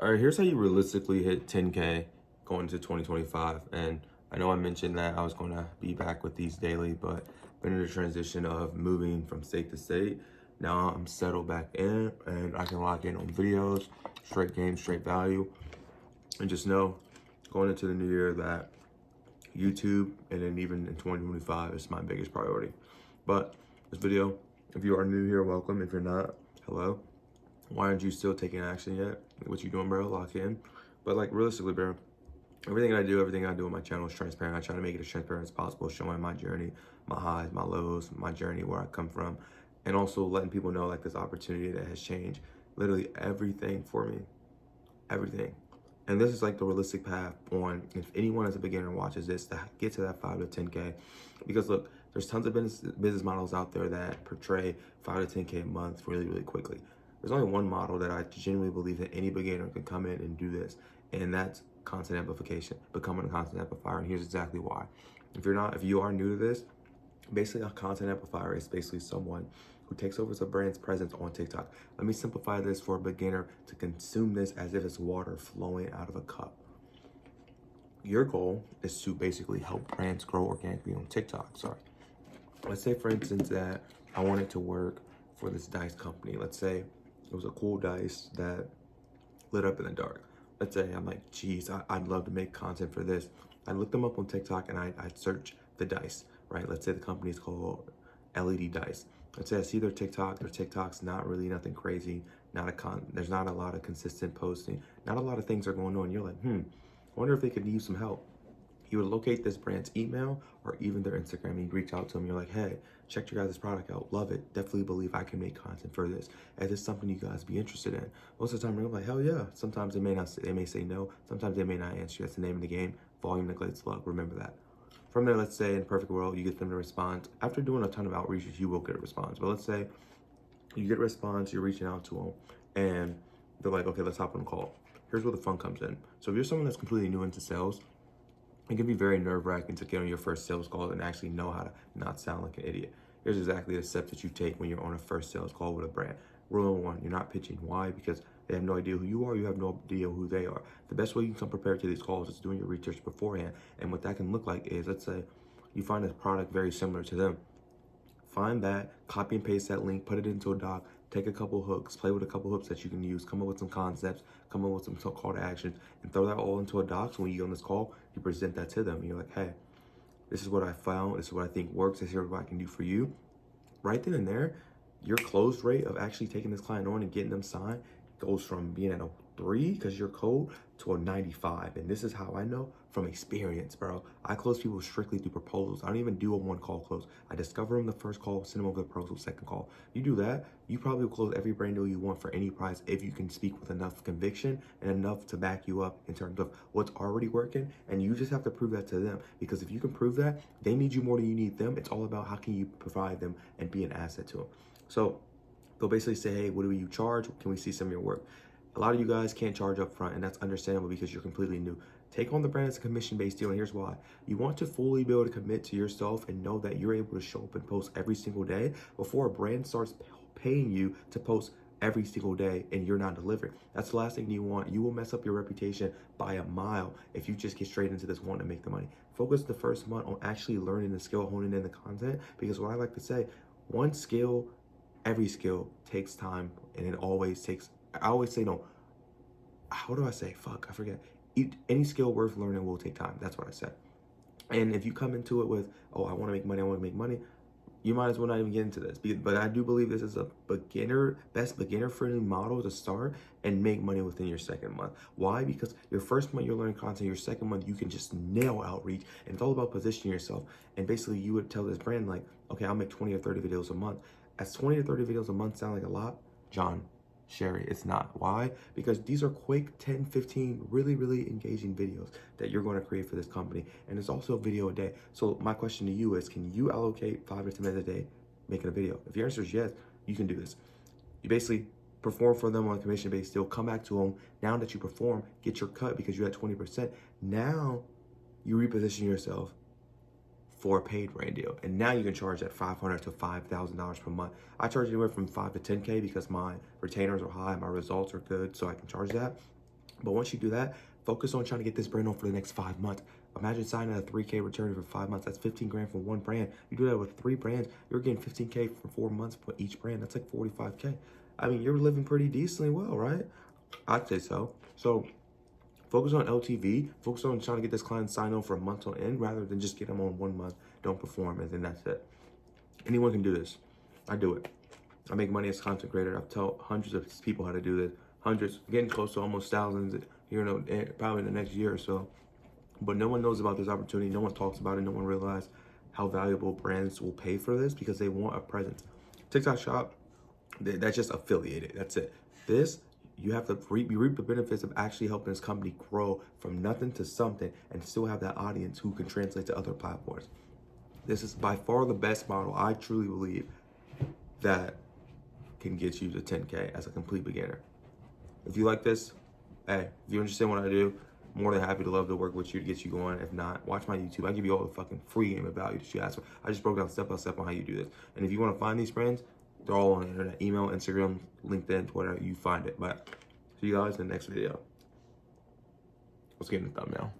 All right, here's how you realistically hit 10K going into 2025. And I know I mentioned that I was going to be back with these daily, but been in the transition of moving from state to state. Now I'm settled back in and I can lock in on videos, straight game, straight value. And just know going into the new year that YouTube and then even in 2025 is my biggest priority. But this video, if you are new here, welcome. If you're not, hello. Why aren't you still taking action yet? What you doing, bro? Lock in. But like realistically, bro, everything I do on my channel is transparent. I try to make it as transparent as possible, showing my journey, my highs, my lows, my journey, where I come from, and also letting people know like this opportunity that has changed literally everything for me, everything. And this is like the realistic path on if anyone as a beginner watches this to get to that 5 to 10K. Because look, there's tons of business models out there that portray 5 to 10K a month really, really quickly. There's only one model that I genuinely believe that any beginner can come in and do this, and that's content amplification, becoming a content amplifier. And here's exactly why. If you are new to this, basically a content amplifier is basically someone who takes over a brand's presence on TikTok. Let me simplify this for a beginner to consume this as if it's water flowing out of a cup. Your goal is to basically help brands grow organically on TikTok. Let's say, for instance, that I wanted to work for this dice company. Let's say it was a cool dice that lit up in the dark. Let's say I'm like, geez, I'd love to make content for this. I looked them up on TikTok and I'd search the dice, right? Let's say the company is called LED Dice. Let's say I see their TikTok's not really nothing crazy, there's not a lot of consistent posting, not a lot of things are going on. You're like, I wonder if they could use some help. You would locate this brand's email or even their Instagram and you reach out to them. You're like, hey, check your guys' product out. Love it. Definitely believe I can make content for this. Is this something you guys be interested in? Most of the time, they're like, hell yeah. Sometimes they may say no. Sometimes they may not answer. That's the name of the game. Volume neglects luck. Remember that. From there, let's say in perfect world, you get them to respond. After doing a ton of outreaches, you will get a response. But let's say you get a response, you're reaching out to them, and they're like, okay, let's hop on a call. Here's where the fun comes in. So if you're someone that's completely new into sales, it can be very nerve-wracking to get on your first sales call and actually know how to not sound like an idiot. Here's exactly the steps that you take when you're on a first sales call with a brand. Rule number one, you're not pitching. Why? Because they have no idea who you are. You have no idea who they are. The best way you can come prepared to these calls is doing your research beforehand. And what that can look like is, let's say you find a product very similar to them. Find that, copy and paste that link, put it into a doc, take a couple hooks, play with a couple hooks that you can use, come up with some concepts, come up with some call to actions, and throw that all into a doc. So when you get on this call, you present that to them. And you're like, hey, this is what I found. This is what I think works. This is what I can do for you. Right then and there, your close rate of actually taking this client on and getting them signed goes from being at a 3 because you're cold to a 95. And this is how I know from experience, bro. I close people strictly through proposals. I don't even do a one call close. I discover them the first call, send them a good proposal, second call. You do that, you probably will close every brand deal you want for any price if you can speak with enough conviction and enough to back you up in terms of what's already working. And you just have to prove that to them, because if you can prove that, they need you more than you need them. It's all about how can you provide them and be an asset to them. So they'll basically say, hey, what do you charge? Can we see some of your work? A lot of you guys can't charge up front, and that's understandable because you're completely new. Take on the brand as a commission-based deal, and here's why. You want to fully be able to commit to yourself and know that you're able to show up and post every single day before a brand starts paying you to post every single day and you're not delivering. That's the last thing you want. You will mess up your reputation by a mile if you just get straight into this wanting to make the money. Focus the first month on actually learning the skill, honing in the content, because what I like to say, one skill, every skill takes time, and it always takes, I always say, no, how do I say? Fuck, I forget. Any skill worth learning will take time. That's what I said. And if you come into it with, oh, I want to make money, you might as well not even get into this. But I do believe this is a best beginner-friendly model to start and make money within your second month. Why? Because your first month you're learning content, your second month you can just nail outreach, and it's all about positioning yourself. And basically you would tell this brand like, okay, I'll make 20 or 30 videos a month. As 20 or 30 videos a month sound like a lot, John, Sherry, it's not. Why? Because these are quick 10, 15 really, really engaging videos that you're going to create for this company. And it's also a video a day. So my question to you is, can you allocate 5 to 10 minutes a day making a video? If your answer is yes, you can do this. You basically perform for them on a commission-based deal, come back to them. Now that you perform, get your cut because you had 20%. Now you reposition yourself for a paid brand deal. And now you can charge that $500 to $5,000 per month. I charge anywhere from 5 to 10K because my retainers are high, my results are good, so I can charge that. But once you do that, focus on trying to get this brand on for the next 5 months. Imagine signing a 3K return for 5 months. That's 15 grand for one brand. You do that with 3 brands, you're getting 15K for 4 months for each brand. That's like 45K. I mean, you're living pretty decently well, right? I'd say so. So focus on LTV. Focus on trying to get this client signed on for a month on end rather than just get them on 1 month, don't perform, and then that's it. Anyone can do this. I do it. I make money as a content creator. I've told hundreds of people how to do this. Hundreds, getting close to almost thousands, probably in the next year or so. But no one knows about this opportunity. No one talks about it. No one realizes how valuable brands will pay for this because they want a presence. TikTok Shop, that's just affiliated. That's it. This, you have to reap the benefits of actually helping this company grow from nothing to something and still have that audience who can translate to other platforms. This is by far the best model, I truly believe, that can get you to 10K as a complete beginner. If you like this, hey, if you understand what I do, more than happy to love to work with you to get you going. If not, watch my YouTube. I give you all the fucking free game of value that you ask for. I just broke down step by step on how you do this. And if you want to find these friends, they're all on the internet. Email, Instagram, LinkedIn, Twitter, you find it. But see you guys in the next video. Let's get in the thumbnail.